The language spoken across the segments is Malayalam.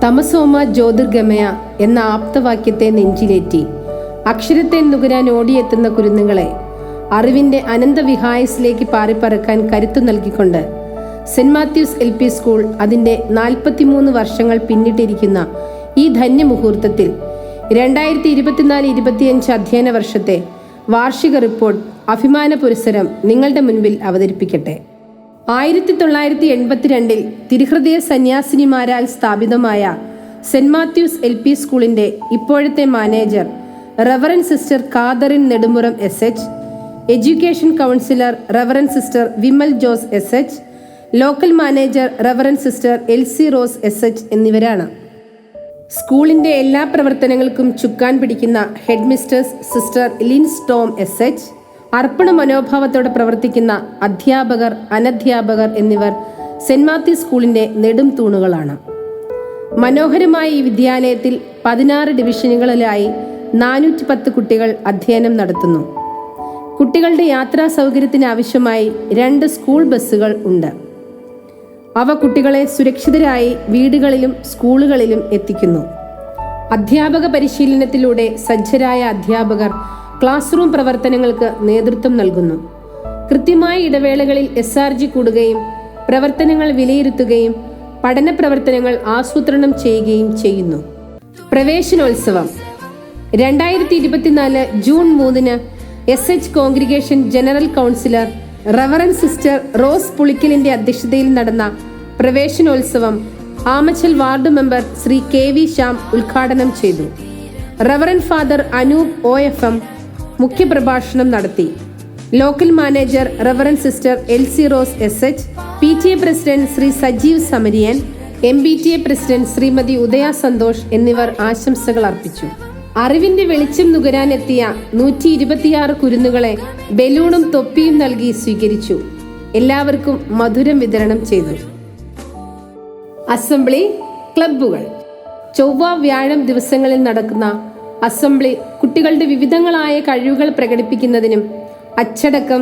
തമസോമ ജ്യോതിർഗമയ എന്ന ആപ്തവാക്യത്തെ നെഞ്ചിലേറ്റി അക്ഷരത്തെ നുകരാൻ ഓടിയെത്തുന്ന കുരുന്നുകളെ അറിവിന്റെ അനന്തവിഹായസിലേക്ക് പാറിപ്പറക്കാൻ കരുത്തു നൽകിക്കൊണ്ട് സെന്റ് മാത്യൂസ് LP സ്കൂൾ അതിൻ്റെ 43 വർഷങ്ങൾ പിന്നിട്ടിരിക്കുന്ന ഈ ധന്യമുഹൂർത്തത്തിൽ 2024-25 അധ്യയന വർഷത്തെ വാർഷിക റിപ്പോർട്ട് അഭിമാന പുരസ്സരം നിങ്ങളുടെ മുൻപിൽ അവതരിപ്പിക്കട്ടെ. 1982 തിരുഹൃദയ സന്യാസിനിമാരാൽ സ്ഥാപിതമായ സെന്റ് മാത്യൂസ് LP സ്കൂളിന്റെ ഇപ്പോഴത്തെ manager reverend sister Catherine Nedumuram SH, education counsellor reverend sister Vimal Jose SH, local manager reverend sister LC Rose SH എന്നിവരാണ്. സ്കൂളിന്റെ എല്ലാ പ്രവർത്തനങ്ങൾക്കും ചുക്കാൻ പിടിക്കുന്ന headmistress sister Lins Tom SH, അർപ്പണ മനോഭാവത്തോടെ പ്രവർത്തിക്കുന്ന അധ്യാപകർ, അനധ്യാപകർ എന്നിവർ സെന്റ് മാത്യൂസ് സ്കൂളിന്റെ നെടും തൂണുകളാണ്. മനോഹരമായ ഈ വിദ്യാലയത്തിൽ 16 ഡിവിഷനുകളിലായി 410 കുട്ടികൾ അധ്യയനം നടത്തുന്നു. കുട്ടികളുടെ യാത്രാ സൗകര്യത്തിന് ആവശ്യമായി 2 സ്കൂൾ ബസ്സുകൾ ഉണ്ട്. അവ കുട്ടികളെ സുരക്ഷിതരായി വീടുകളിലും സ്കൂളുകളിലും എത്തിക്കുന്നു. അധ്യാപക പരിശീലനത്തിലൂടെ സജ്ജരായ അധ്യാപകർ ക്ലാസ് റൂം പ്രവർത്തനങ്ങൾക്ക് നേതൃത്വം നൽകുന്നു. കൃത്യമായ ഇടവേളകളിൽ SRG കൂടുകയും പ്രവർത്തനങ്ങൾ വിലയിരുത്തുകയും പഠന പ്രവർത്തനങ്ങൾ ആസൂത്രണം ചെയ്യുകയും ചെയ്യുന്നു. പ്രവേശനോത്സവം 2024 June 3 SH congregation general counsellor reverend sister Rose പുളിക്കലിന്റെ അധ്യക്ഷതയിൽ നടന്ന പ്രവേശനോത്സവം Amachal ward member Shri KV Shyam ഉദ്ഘാടനം ചെയ്തു. റവറൻ ഫാദർ അനൂപ് OFM മുഖ്യപ്രഭാഷണം നടത്തി. Local manager reverend sister LC Rose SH, PTA president Shri Sajeev Samarian, MBTA president Shrimati Udaya Santhosh എന്നിവർ ആശംസകൾ അർപ്പിച്ചു. അറിവിന്റെ വെളിച്ചം നുകരാനെത്തിയ 126 കുരുന്നുകളെ ബലൂണും തൊപ്പിയും നൽകി സ്വീകരിച്ചു. എല്ലാവർക്കും മധുരം വിതരണം ചെയ്തു. അസംബ്ലി ക്ലബ്ബുകൾ. ചൊവ്വ വ്യാഴം ദിവസങ്ങളിൽ നടക്കുന്ന അസംബ്ലി കുട്ടികളുടെ വിവിധങ്ങളായ കഴിവുകൾ പ്രകടിപ്പിക്കുന്നതിനും അച്ചടക്കം,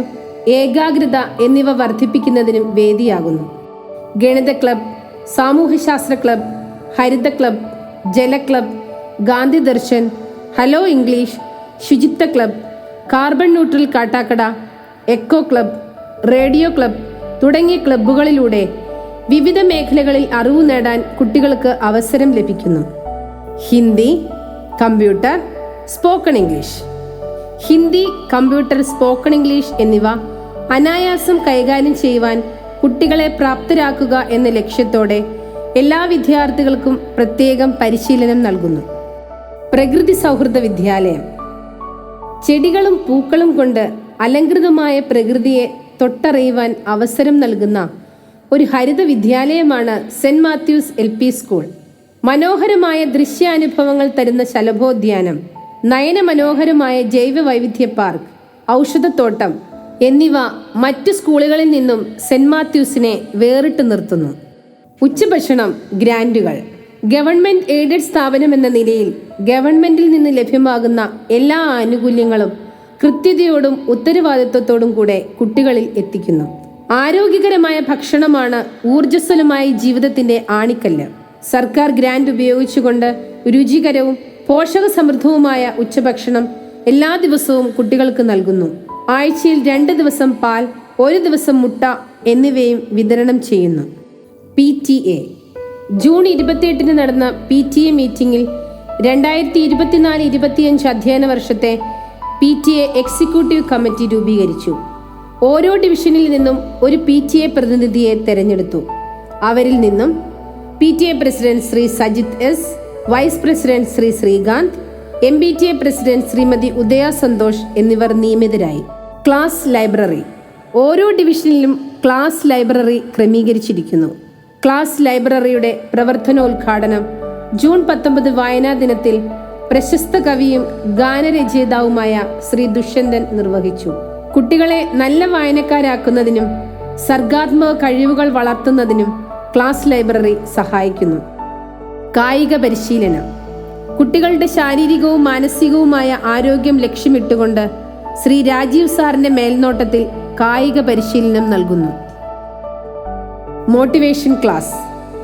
ഏകാഗ്രത എന്നിവ വർദ്ധിപ്പിക്കുന്നതിനും വേദിയാകുന്നു. ഗണിത ക്ലബ്, സാമൂഹ്യശാസ്ത്ര ക്ലബ്, ഹരിത ക്ലബ്, ജല club, Gandhi Darshan, hello English, ശുചിത്വ club, carbon neutral Kattakada, eco club, radio club തുടങ്ങിയ ക്ലബ്ബുകളിലൂടെ വിവിധ മേഖലകളിൽ അറിവ് നേടാൻ കുട്ടികൾക്ക് അവസരം ലഭിക്കുന്നു. Hindi, computer, spoken English. Hindi, computer, spoken English എന്നിവ അനായാസം കൈകാര്യം ചെയ്യുവാൻ കുട്ടികളെ പ്രാപ്തരാക്കുക എന്ന ലക്ഷ്യത്തോടെ എല്ലാ വിദ്യാർത്ഥികൾക്കും പ്രത്യേകം പരിശീലനം നൽകുന്നു. പ്രകൃതി സൗഹൃദ വിദ്യാലയം. ചെടികളും പൂക്കളും കൊണ്ട് അലങ്കൃതമായ പ്രകൃതിയെ തൊട്ടറിയുവാൻ അവസരം നൽകുന്ന ഒരു ഹരിത വിദ്യാലയമാണ് സെന്റ് മാത്യൂസ് LP സ്കൂൾ. മനോഹരമായ ദൃശ്യാനുഭവങ്ങൾ തരുന്ന ശലഭോദ്യാനം, നയനമനോഹരമായ ജൈവ വൈവിധ്യ പാർക്ക്, ഔഷധത്തോട്ടം എന്നിവ മറ്റു സ്കൂളുകളിൽ നിന്നും സെന്റ് മാത്യൂസിനെ വേറിട്ട് നിർത്തുന്നു. ഉച്ചഭക്ഷണം, ഗ്രാൻറ്റുകൾ. ഗവൺമെന്റ് എയ്ഡഡ് സ്ഥാപനം എന്ന നിലയിൽ ഗവൺമെന്റിൽ നിന്ന് ലഭ്യമാകുന്ന എല്ലാ ആനുകൂല്യങ്ങളും കൃത്യതയോടും ഉത്തരവാദിത്വത്തോടും കൂടെ കുട്ടികളിൽ എത്തിക്കുന്നു. ആരോഗ്യകരമായ ഭക്ഷണമാണ് ഊർജ്ജസ്വലമായ ജീവിതത്തിന്റെ ആണിക്കല്ല്. സർക്കാർ ഗ്രാന്റ് ഉപയോഗിച്ചുകൊണ്ട് രുചികരവും പോഷകസമൃദ്ധവുമായ ഉച്ചഭക്ഷണം എല്ലാ ദിവസവും കുട്ടികൾക്ക് നൽകുന്നു. ആഴ്ചയിൽ 2 ദിവസം പാൽ, 1 ദിവസം മുട്ട എന്നിവയും വിതരണം ചെയ്യുന്നു. PTA. ജൂൺ 28 നടന്ന PTA മീറ്റിംഗിൽ 2024-25 അധ്യയന വർഷത്തെ PTA എക്സിക്യൂട്ടീവ് കമ്മിറ്റി രൂപീകരിച്ചു. ഓരോ ഡിവിഷനിൽ നിന്നും ഒരു PTA പ്രതിനിധിയെ തെരഞ്ഞെടുത്തു. അവരിൽ നിന്നും PTA president Shri Sajith S, vice president Shri Sreekanth, MBTA president Shrimati Udaya Santhosh എന്നിവർ നിയമിതരായി. Class library. ഓരോ ഡിവിഷനിലും ക്ലാസ് ലൈബ്രറി ക്രമീകരിച്ചിരിക്കുന്നു. ക്ലാസ് ലൈബ്രറിയുടെ പ്രവർത്തനോദ്ഘാടനം ജൂൺ 19 വായനാ ദിനത്തിൽ പ്രശസ്ത കവിയും ഗാനരചയിതാവുമായ ശ്രീ ദുഷ്യന്തൻ നിർവഹിച്ചു. കുട്ടികളെ നല്ല വായനക്കാരാക്കുന്നതിനും സർഗാത്മക കഴിവുകൾ വളർത്തുന്നതിനും ക്ലാസ് ലൈബ്രറി സഹായിക്കുന്നു. കായിക പരിശീലനം. കുട്ടികളുടെ ശാരീരികവും മാനസികവുമായ ആരോഗ്യം ലക്ഷ്യമിട്ടുകൊണ്ട് ശ്രീ രാജീവ് സാറിന്റെ മേൽനോട്ടത്തിൽ കായിക പരിശീലനം നൽകുന്നു. Motivation class.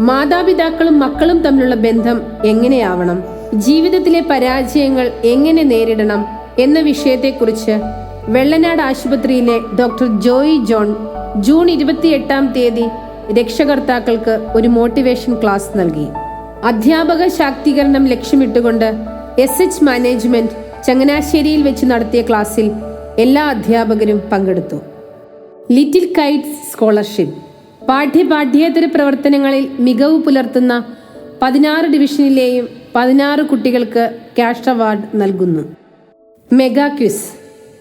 മാതാപിതാക്കളും മക്കളും തമ്മിലുള്ള ബന്ധം എങ്ങനെയാവണം, ജീവിതത്തിലെ പരാജയങ്ങൾ എങ്ങനെ നേരിടണം എന്ന വിഷയത്തെക്കുറിച്ച് വെള്ളനാട് ആശുപത്രിയിലെ ഡോക്ടർ ജോയി ജോൺ ജൂൺ 28 രക്ഷകർത്താക്കൾക്ക് ഒരു മോട്ടിവേഷൻ ക്ലാസ് നൽകി. അധ്യാപക ശാക്തീകരണം ലക്ഷ്യമിട്ടുകൊണ്ട് SH മാനേജ്മെന്റ് ചങ്ങനാശ്ശേരിയിൽ വെച്ച് നടത്തിയ ക്ലാസ്സിൽ എല്ലാ അധ്യാപകരും പങ്കെടുത്തു. ലിറ്റിൽ കൈറ്റ്സ് സ്കോളർഷിപ്പ് പാഠ്യേതര പ്രവർത്തനങ്ങളിൽ മികവ് പുലർത്തുന്ന 16 ഡിവിഷനിലെയും 16 കുട്ടികൾക്ക് ക്യാഷ് അവാർഡ് നൽകുന്നു. മെഗാ ക്വിസ്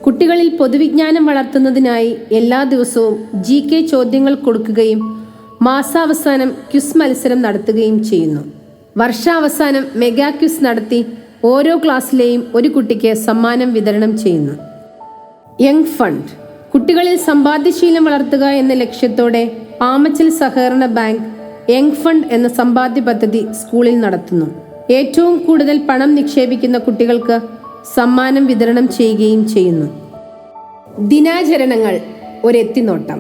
കുട്ടികളിൽ പൊതുവിജ്ഞാനം വളർത്തുന്നതിനായി എല്ലാ ദിവസവും GK ചോദ്യങ്ങൾ കൊടുക്കുകയും മാസാവസാനം ക്വിസ് മത്സരം നടത്തുകയും ചെയ്യുന്നു. വർഷാവസാനം മെഗാ ക്വിസ് നടത്തി ഓരോ ക്ലാസ്സിലെയും ഒരു കുട്ടിക്ക് സമ്മാനം വിതരണം ചെയ്യുന്നു. യങ് ഫണ്ട് കുട്ടികളിൽ സമ്പാദ്യശീലം വളർത്തുക എന്ന ലക്ഷ്യത്തോടെ ആമച്ചൽ സഹകരണ ബാങ്ക് യങ് ഫണ്ട് എന്ന സമ്പാദ്യ പദ്ധതി സ്കൂളിൽ നടത്തുന്നു. ഏറ്റവും കൂടുതൽ പണം നിക്ഷേപിക്കുന്ന കുട്ടികൾക്ക് സമ്മാനം വിതരണം ചെയ്യുകയും ചെയ്യുന്നു. ദിനാചരണങ്ങൾ ഒരെത്തിനോട്ടം.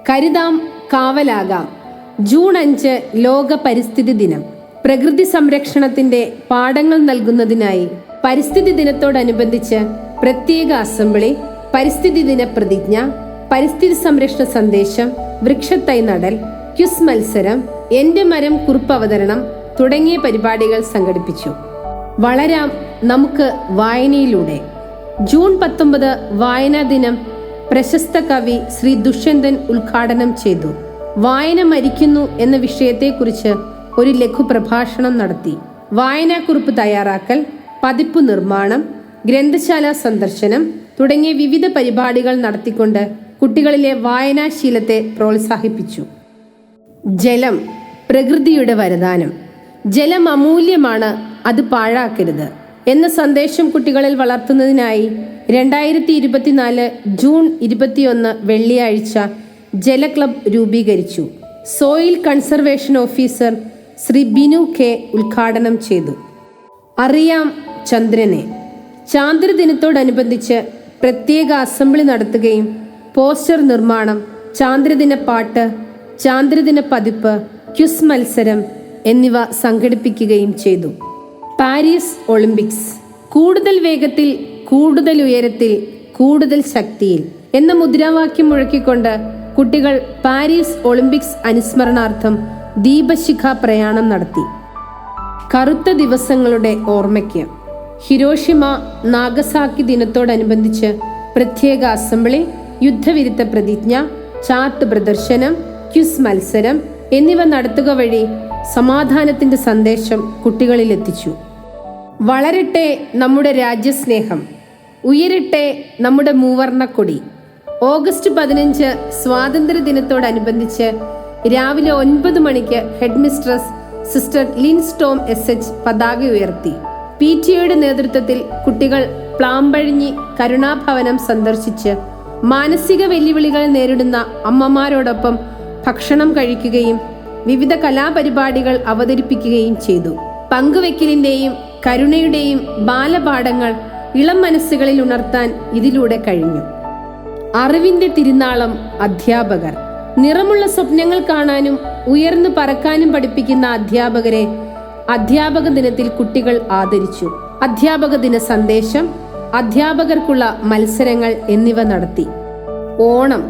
കരുതാം കാവലാകാം. ജൂൺ 5 ലോക പരിസ്ഥിതി ദിനം. പ്രകൃതി സംരക്ഷണത്തിന്റെ പാഠങ്ങൾ നൽകുന്നതിനായി പരിസ്ഥിതി ദിനത്തോടനുബന്ധിച്ച് പ്രത്യേക അസംബ്ലി, പരിസ്ഥിതി ദിന പ്രതിജ്ഞ, പരിസ്ഥിതി സംരക്ഷണ സന്ദേശം, വൃക്ഷത്തൈ നടൽ, ക്വിസ് മത്സരം, എന്റെ മരം കുറിപ്പ് അവതരണം തുടങ്ങിയ പരിപാടികൾ സംഘടിപ്പിച്ചു. വളരാം നമുക്ക് വായനയിലൂടെ. ജൂൺ 19 വായനാ ദിനം പ്രശസ്ത കവി ശ്രീ ദുഷ്യന്തൻ ഉദ്ഘാടനം ചെയ്തു. വായന മരിക്കുന്നു എന്ന വിഷയത്തെക്കുറിച്ച് ഒരു ലഘു പ്രഭാഷണം നടത്തി. വായനാക്കുറിപ്പ് തയ്യാറാക്കൽ, പതിപ്പ് നിർമ്മാണം, ഗ്രന്ഥശാല സന്ദർശനം തുടങ്ങിയ വിവിധ പരിപാടികൾ നടത്തിക്കൊണ്ട് കുട്ടികളിലെ വായനാശീലത്തെ പ്രോത്സാഹിപ്പിച്ചു. ജലം പ്രകൃതിയുടെ വരദാനം. ജലം അമൂല്യമാണ്, അത് പാഴാക്കരുത് എന്ന സന്ദേശം കുട്ടികളിൽ വളർത്തുന്നതിനായി 2024 ജൂൺ 21 വെള്ളിയാഴ്ച ജല ക്ലബ് രൂപീകരിച്ചു. Soil conservation officer Shri Binu K ഉദ്ഘാടനം ചെയ്തു. അറിയാം ചന്ദ്രനെ. ചാന്ദ്രദിനത്തോടനുബന്ധിച്ച് പ്രത്യേക അസംബ്ലി നടത്തുകയും പോസ്റ്റർ നിർമ്മാണം, ചാന്ദ്രദിന പാട്ട്, ചാന്ദ്രദിന പതിപ്പ്, ക്വിസ് മത്സരം എന്നിവ സംഘടിപ്പിക്കുകയും ചെയ്തു. പാരീസ് ഒളിമ്പിക്സ് കൂടുതൽ വേഗത്തിൽ, കൂടുതൽ ഉയരത്തിൽ, കൂടുതൽ ശക്തിയിൽ എന്ന മുദ്രാവാക്യം മുഴക്കിക്കൊണ്ട് കുട്ടികൾ പാരീസ് ഒളിമ്പിക്സ് അനുസ്മരണാർത്ഥം ദീപശിഖ പ്രയാണം നടത്തി. കറുത്ത ദിവസങ്ങളുടെ ഓർമ്മയ്ക്ക് ഹിരോഷിമ നാഗസാക്കി ദിനത്തോടനുബന്ധിച്ച് പ്രത്യേക അസംബ്ലി, യുദ്ധവിരുദ്ധ പ്രതിജ്ഞ, ചാർട്ട് പ്രദർശനം, ക്വിസ് മത്സരം എന്നിവ നടത്തുക വഴി സമാധാനത്തിന്റെ സന്ദേശം കുട്ടികളിൽ എത്തിച്ചു. വളരട്ടെ നമ്മുടെ രാജ്യസ്നേഹം, ഉയരട്ടെ നമ്മുടെ മൂവർണ്ണക്കൊടി. ഓഗസ്റ്റ് 15 സ്വാതന്ത്ര്യ ദിനത്തോടനുബന്ധിച്ച് രാവിലെ 9 മണിക്ക് head mistress sister Lins Tom SH പതാക ഉയർത്തി. PTA നേതൃത്വത്തിൽ കുട്ടികൾ പ്ലാമ്പഴിഞ്ഞി കരുണാഭവനം സന്ദർശിച്ച് മാനസിക വെല്ലുവിളികൾ നേരിടുന്ന അമ്മമാരോടൊപ്പം ഭക്ഷണം കഴിക്കുകയും വിവിധ കലാപരിപാടികൾ അവതരിപ്പിക്കുകയും ചെയ്തു. പങ്കുവെക്കലിന്റെയും കരുണയുടെയും ബാലപാഠങ്ങൾ ഇളം മനസ്സുകളിൽ ഉണർത്താൻ ഇതിലൂടെ കഴിഞ്ഞു. അറിവിന്റെ തിരുനാളം അധ്യാപകർ. നിറമുള്ള സ്വപ്നങ്ങൾ കാണാനും ഉയർന്നു പറക്കാനും പഠിപ്പിക്കുന്ന അധ്യാപകരെ അധ്യാപക ദിനത്തിൽ കുട്ടികൾ ആദരിച്ചു. അധ്യാപക ദിന സന്ദേശം, അധ്യാപകർക്കുള്ള മത്സരങ്ങൾ എന്നിവ നടത്തി. ഓണം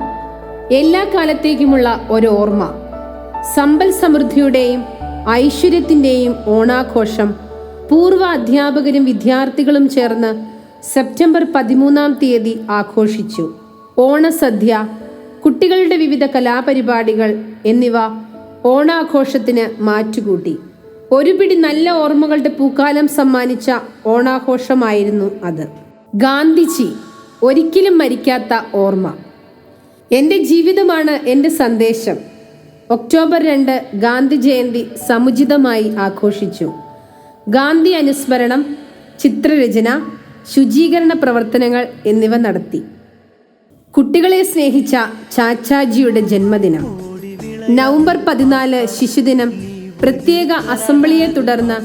എല്ലാ കാലത്തേക്കുമുള്ള ഒരു ഓർമ്മ. സമ്പൽ സമൃദ്ധിയുടെയും ഐശ്വര്യത്തിന്റെയും ഓണാഘോഷം പൂർവ്വ അധ്യാപകരും വിദ്യാർത്ഥികളും ചേർന്ന് സെപ്റ്റംബർ 13 ആഘോഷിച്ചു. ഓണസദ്യ, കുട്ടികളുടെ വിവിധ കലാപരിപാടികൾ എന്നിവ ഓണാഘോഷത്തിന് മാറ്റുകൂട്ടി. ഒരു പിടി നല്ല ഓർമ്മകളുടെ പൂക്കാലം സമ്മാനിച്ച ഓണാഘോഷമായിരുന്നു അത്. ഗാന്ധിജി ഒരിക്കലും മരിക്കാത്ത ഓർമ്മ. എൻ്റെ ജീവിതമാണ് എൻ്റെ സന്ദേശം. ഒക്ടോബർ 2 ഗാന്ധി ജയന്തി സമുചിതമായി ആഘോഷിച്ചു. ഗാന്ധി അനുസ്മരണം, ചിത്രരചന, ശുചീകരണ പ്രവർത്തനങ്ങൾ എന്നിവ നടത്തി. കുട്ടികളെ സ്നേഹിച്ച ചാച്ചാജിയുടെ ജന്മദിനം. നവംബർ 14 ശിശുദിനം പ്രത്യേക അസംബ്ലിയെ തുടർന്ന്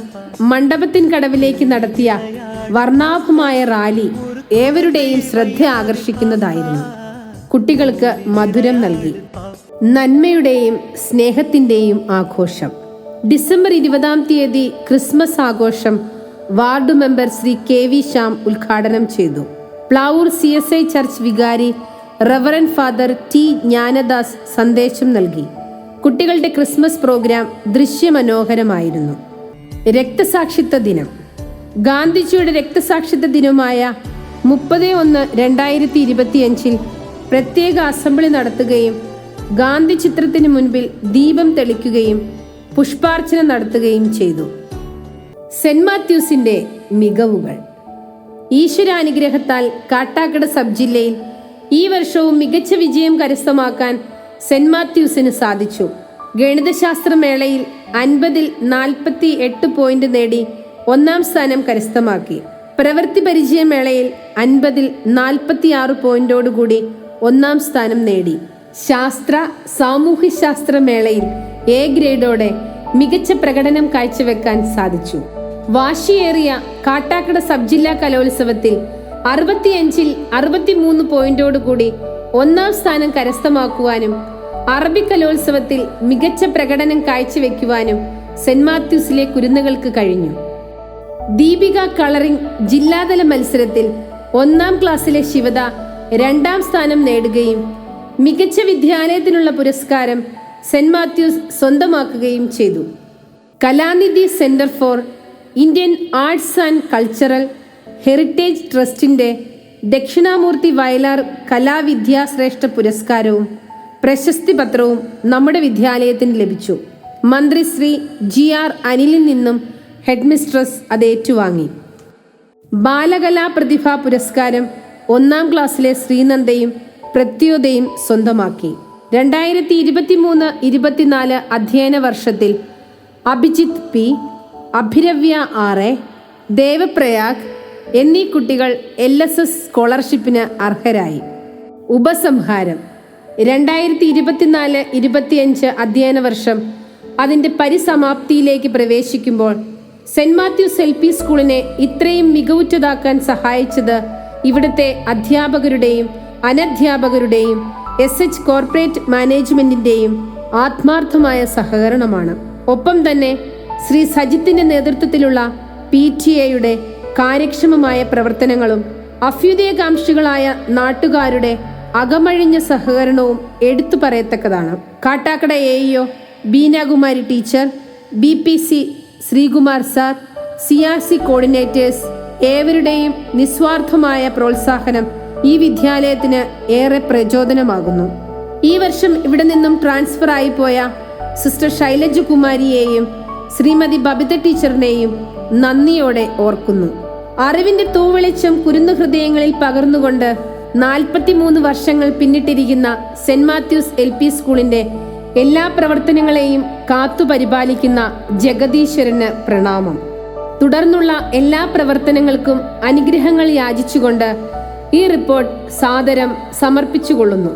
മണ്ഡപത്തിൻ കടവിലേക്ക് നടത്തിയ വർണ്ണാഭമായ റാലി ഏവരുടെയും ശ്രദ്ധ ആകർഷിക്കുന്നതായിരുന്നു. കുട്ടികൾക്ക് മധുരം നൽകി. നന്മയുടെയും സ്നേഹത്തിന്റെയും ആഘോഷം. ഡിസംബർ 20 ക്രിസ്മസ് ആഘോഷം ward member Shri KV Shyam ഉദ്ഘാടനം ചെയ്തു. പ്ലാവൂർ CSI ചർച്ച് വികാരി റവറൻ ഫാദർ T ജ്ഞാനദാസ് സന്ദേശം നൽകി. കുട്ടികളുടെ ക്രിസ്മസ് പ്രോഗ്രാം ദൃശ്യമനോഹരമായിരുന്നു. രക്തസാക്ഷിത്വ ദിനം. ഗാന്ധിജിയുടെ രക്തസാക്ഷിത്വ ദിനമായ 30/1/2025 പ്രത്യേക അസംബ്ലി നടത്തുകയും ഗാന്ധി ചിത്രത്തിന് മുൻപിൽ ദീപം തെളിക്കുകയും പുഷ്പാർച്ചന നടത്തുകയും ചെയ്തു. സെന്റ് മാത്യൂസിന്റെ മികവുകൾ. ഈശ്വരാനുഗ്രഹത്താൽ കാട്ടാക്കട സബ് ജില്ലയിൽ ഈ വർഷവും മികച്ച വിജയം കരസ്ഥമാക്കാൻ സെന്റ് മാത്യൂസിന് സാധിച്ചു. ഗണിതശാസ്ത്ര മേളയിൽ 50-ൽ 48 പോയിന്റ് നേടി 1-ാം സ്ഥാനം കരസ്ഥമാക്കി. പ്രവൃത്തി പരിചയ മേളയിൽ 50-ൽ 46 പോയിന്റോടുകൂടി 1-ാം സ്ഥാനം നേടി. ശാസ്ത്ര സാമൂഹ്യശാസ്ത്ര മേളയിൽ A ഗ്രേഡോടെ മികച്ച പ്രകടനം കാഴ്ചവെക്കാൻ സാധിച്ചു. വാശിയേറിയ കാട്ടാക്കട സബ് ജില്ലാ കലോത്സവത്തിൽ 65-ൽ 63 പോയിന്റോടുകൂടി 1-ാം സ്ഥാനം കരസ്ഥമാക്കുവാനും അറബി കലോത്സവത്തിൽ മികച്ച പ്രകടനം കാഴ്ചവെക്കുവാനും സെന്റ് മാത്യൂസിലെ കുരുന്നുകൾക്ക് കഴിഞ്ഞു. ദീപിക കളറിംഗ് ജില്ലാതല മത്സരത്തിൽ 1-ാം ക്ലാസ്സിലെ ശിവദ 2-ാം സ്ഥാനം നേടുകയും മികച്ച വിദ്യാലയത്തിനുള്ള പുരസ്കാരം സെന്റ് മാത്യൂസ് സ്വന്തമാക്കുകയും ചെയ്തു. Kalanidhi centre for Indian arts and cultural heritage ട്രസ്റ്റിന്റെ ദക്ഷിണാമൂർത്തി വയലാർ കലാവിദ്യാശ്രേഷ്ഠ പുരസ്കാരവും പ്രശസ്തി പത്രവും നമ്മുടെ വിദ്യാലയത്തിന് ലഭിച്ചു. മന്ത്രി ശ്രീ GR അനിലിൽ നിന്നും ഹെഡ് മിസ്ട്രസ് അത് ഏറ്റുവാങ്ങി. ബാലകലാ പ്രതിഭാ പുരസ്കാരം 1-ാം ക്ലാസ്സിലെ ശ്രീനന്ദയും പ്രത്യോദയും സ്വന്തമാക്കി. 2023-24 അധ്യയന വർഷത്തിൽ അഭിജിത്ത് P, അഭിരവ്യ R, ദേവപ്രയാഗ് എന്നീ കുട്ടികൾ LSS സ്കോളർഷിപ്പിന് അർഹരായി. ഉപസംഹാരം. 2024-25 അധ്യയന വർഷം അതിൻ്റെ പരിസമാപ്തിയിലേക്ക് പ്രവേശിക്കുമ്പോൾ സെന്റ് മാത്യൂസ് LP സ്കൂളിനെ ഇത്രയും മികവുറ്റതാക്കാൻ സഹായിച്ചത് ഇവിടുത്തെ അധ്യാപകരുടെയും അനധ്യാപകരുടെയും SH കോർപ്പറേറ്റ് മാനേജ്മെന്റിന്റെയും ആത്മാർത്ഥമായ സഹകരണമാണ്. ഒപ്പം തന്നെ ശ്രീ സജിത്തിന്റെ നേതൃത്വത്തിലുള്ള PTA-യുടെ കാര്യക്ഷമമായ പ്രവർത്തനങ്ങളും അഭ്യുദയകാംക്ഷികളായ നാട്ടുകാരുടെ അകമഴിഞ്ഞ സഹകരണവും എടുത്തു പറയത്തക്കതാണ്. Kattakada AEO Beenakumari teacher, BPC Sreekumar sir, CRC coordinators ഏവരുടെയും നിസ്വാർത്ഥമായ പ്രോത്സാഹനം ഈ വിദ്യാലയത്തിന് ഏറെ പ്രചോദനമാകുന്നു. ഈ വർഷം ഇവിടെ നിന്നും ട്രാൻസ്ഫർ ആയി പോയ സിസ്റ്റർ ശൈലജ കുമാരിയെയും ശ്രീമതി ബബിത ടീച്ചറിനെയും നന്ദിയോടെ ഓർക്കുന്നു. അറിവിന്റെ തൂവെളിച്ചം കുരുന്നു ഹൃദയങ്ങളിൽ പകർന്നുകൊണ്ട് 43 വർഷങ്ങൾ പിന്നിട്ടിരിക്കുന്ന സെന്റ് മാത്യൂസ് LP സ്കൂളിന്റെ എല്ലാ പ്രവർത്തനങ്ങളെയും കാത്തുപരിപാലിക്കുന്ന ജഗദീശ്വരന് പ്രണാമം. തുടർന്നുള്ള എല്ലാ പ്രവർത്തനങ്ങൾക്കും അനുഗ്രഹങ്ങൾ യാചിച്ചുകൊണ്ട് ഈ റിപ്പോർട്ട് സാദരം സമർപ്പിച്ചുകൊള്ളുന്നു.